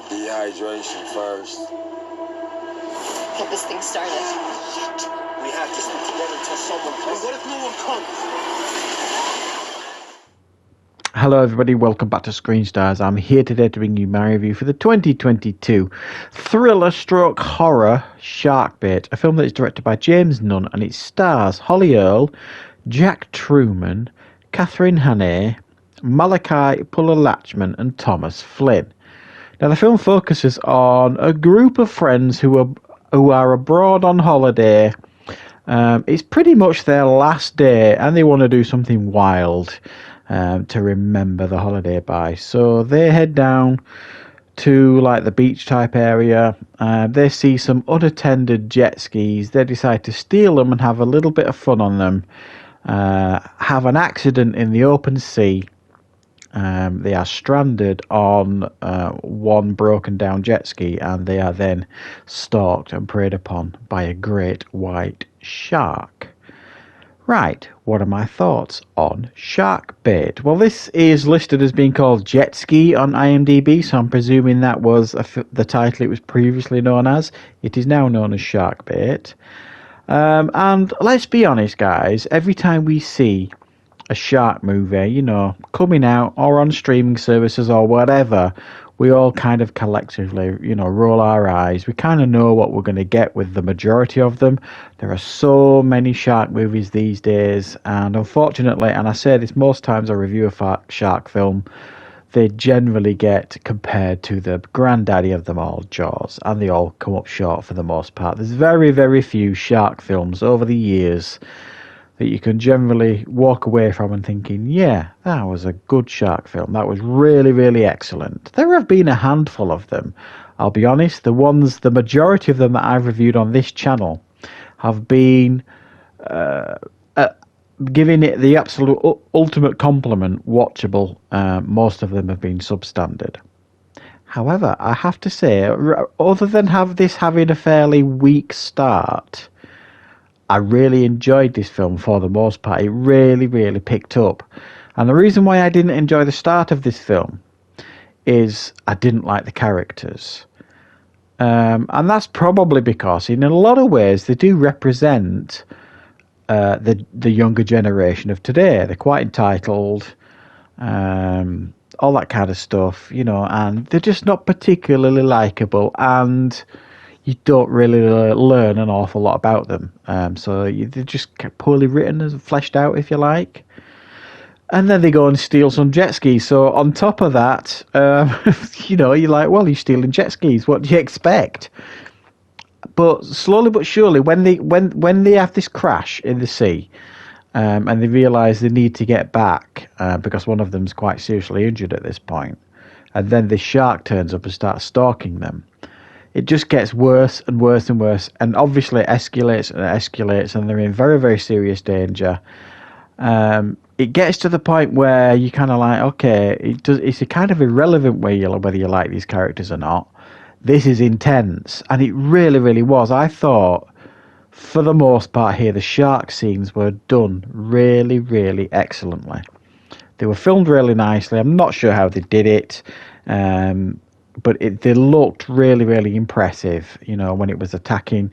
Dehydration first. Get this thing started. Shit. We have to stick together until someone comes. What if no one comes? Hello everybody, welcome back to Screenstars. I'm here today to bring you my review for the 2022 thriller stroke horror Sharkbait, a film that is directed by James Nunn and it stars Holly Earl, Jack Truman, Catherine Hannay, Malachi Puller-Lachman and Thomas Flynn. Now the film focuses on a group of friends who are abroad on holiday. It's pretty much their last day and they want to do something wild to remember the holiday by. So they head down to like the beach type area. They see some unattended jet skis. They decide to steal them and have a little bit of fun on them. Have an accident in the open sea. They are stranded on one broken down jet ski and they are then stalked and preyed upon by a great white shark. Right, what are my thoughts on Sharkbait? Well, this is listed as being called Jet Ski on IMDb, so I'm presuming that was the title it was previously known as. It is now known as Sharkbait. And let's be honest, guys, every time we see a shark movie, you know, coming out or on streaming services or whatever, we all kind of collectively, you know, roll our eyes. We kind of know what we're going to get with the majority of them. There are so many shark movies these days, and unfortunately, and I say this most times I review a shark film, they generally get compared to the granddaddy of them all, Jaws, and they all come up short for the most part. There's very, very few shark films over the years that you can generally walk away from and thinking, yeah, that was a good shark film. That was really, really excellent. There have been a handful of them. I'll be honest, the majority of them that I've reviewed on this channel have been giving it the absolute ultimate compliment, watchable. Most of them have been substandard. However, I have to say, other than having a fairly weak start, I really enjoyed this film for the most part. It really, really picked up. And the reason why I didn't enjoy the start of this film is I didn't like the characters. And that's probably because in a lot of ways they do represent the younger generation of today. They're quite entitled, all that kind of stuff, you know, and they're just not particularly likable, and you don't really learn an awful lot about them. So they're just poorly written and fleshed out, if you like. And then they go and steal some jet skis. So on top of that, you know, you're like, well, you're stealing jet skis. What do you expect? But slowly but surely, when they have this crash in the sea, and they realise they need to get back because one of them's quite seriously injured at this point, and then the shark turns up and starts stalking them, it just gets worse and worse and worse, and obviously escalates and escalates, and they're in very, very serious danger. It gets to the point where you kind of like, okay, it's a kind of irrelevant whether you like these characters or not. This is intense, and it really, really was. I thought, for the most part here, the shark scenes were done really, really excellently. They were filmed really nicely. I'm not sure how they did it. But they looked really, really impressive, you know, when it was attacking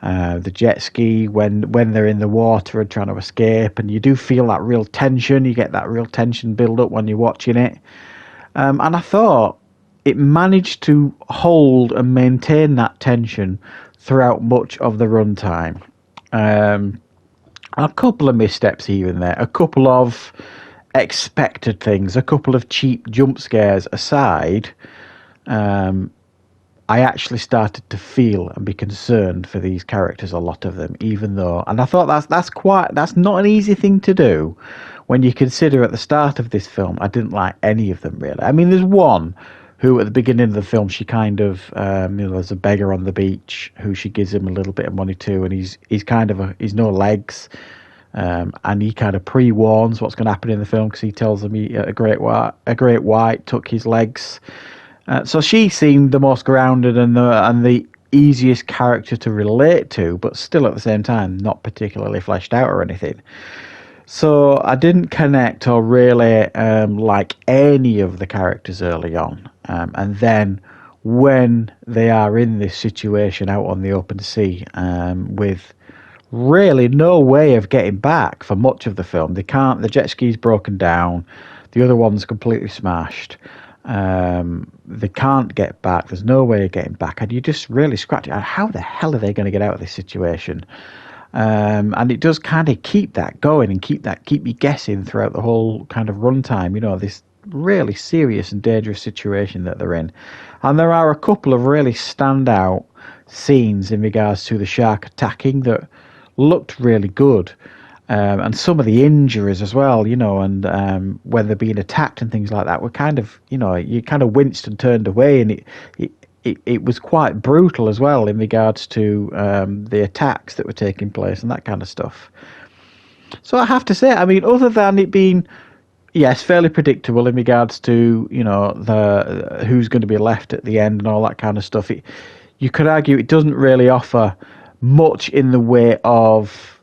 the jet ski, when they're in the water and trying to escape, and you do feel that real tension. You get that real tension build up when you're watching it. And I thought it managed to hold and maintain that tension throughout much of the runtime. A couple of missteps here and there, a couple of expected things, a couple of cheap jump scares aside, I actually started to feel and be concerned for these characters, a lot of them, even though, and I thought that's not an easy thing to do when you consider at the start of this film, I didn't like any of them really. I mean, there's one who at the beginning of the film, she kind of, you know, there's a beggar on the beach who she gives him a little bit of money to, and he's he's no legs. And he kind of pre-warns what's going to happen in the film because he tells them a great white took his legs. So she seemed the most grounded and the easiest character to relate to, but still at the same time not particularly fleshed out or anything. So I didn't connect or really like any of the characters early on. And then when they are in this situation out on the open sea, with really no way of getting back for much of the film. They can't. The jet ski's broken down. The other one's completely smashed. They can't get back. There's no way of getting back, and you just really scratch it out. How the hell are they going to get out of this situation? And it does kind of keep that going and keep you guessing throughout the whole kind of runtime. This really serious and dangerous situation that they're in. And there are a couple of really standout scenes in regards to the shark attacking that looked really good. And some of the injuries as well, and when they're being attacked and things like that were kind of, you kind of winced and turned away, and it was quite brutal as well in regards to the attacks that were taking place and that kind of stuff. So I have to say, I mean, other than it being, yes, fairly predictable in regards to, the who's going to be left at the end and all that kind of stuff, you could argue it doesn't really offer much in the way of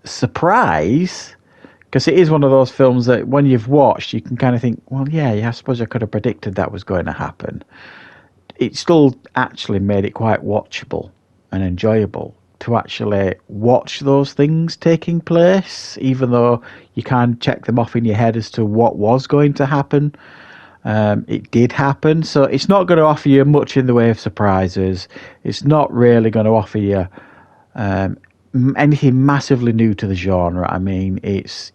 surprise, because it is one of those films that when you've watched, you can kind of think, well, yeah, I suppose I could have predicted that was going to happen. It still actually made it quite watchable and enjoyable to actually watch those things taking place, even though you can't check them off in your head as to what was going to happen. It did happen, so it's not going to offer you much in the way of surprises. It's not really going to offer you anything massively new to the genre. I mean, it's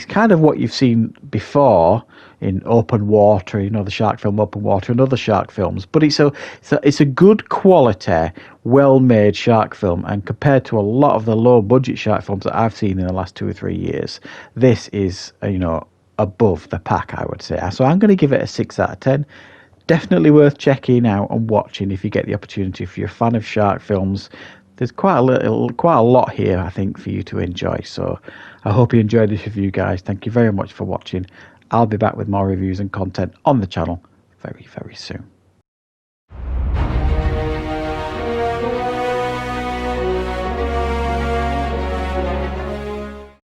kind of what you've seen before in Open Water, the shark film Open Water and other shark films. But it's a good quality, well-made shark film, and compared to a lot of the low-budget shark films that I've seen in the last 2 or 3 years, this is above the pack, I would say. So I'm going to give it a 6 out of 10. Definitely worth checking out and watching if you get the opportunity. If you're a fan of shark films, there's quite a lot here, I think, for you to enjoy. So I hope you enjoyed this review, guys. Thank you very much for watching. I'll be back with more reviews and content on the channel very, very soon.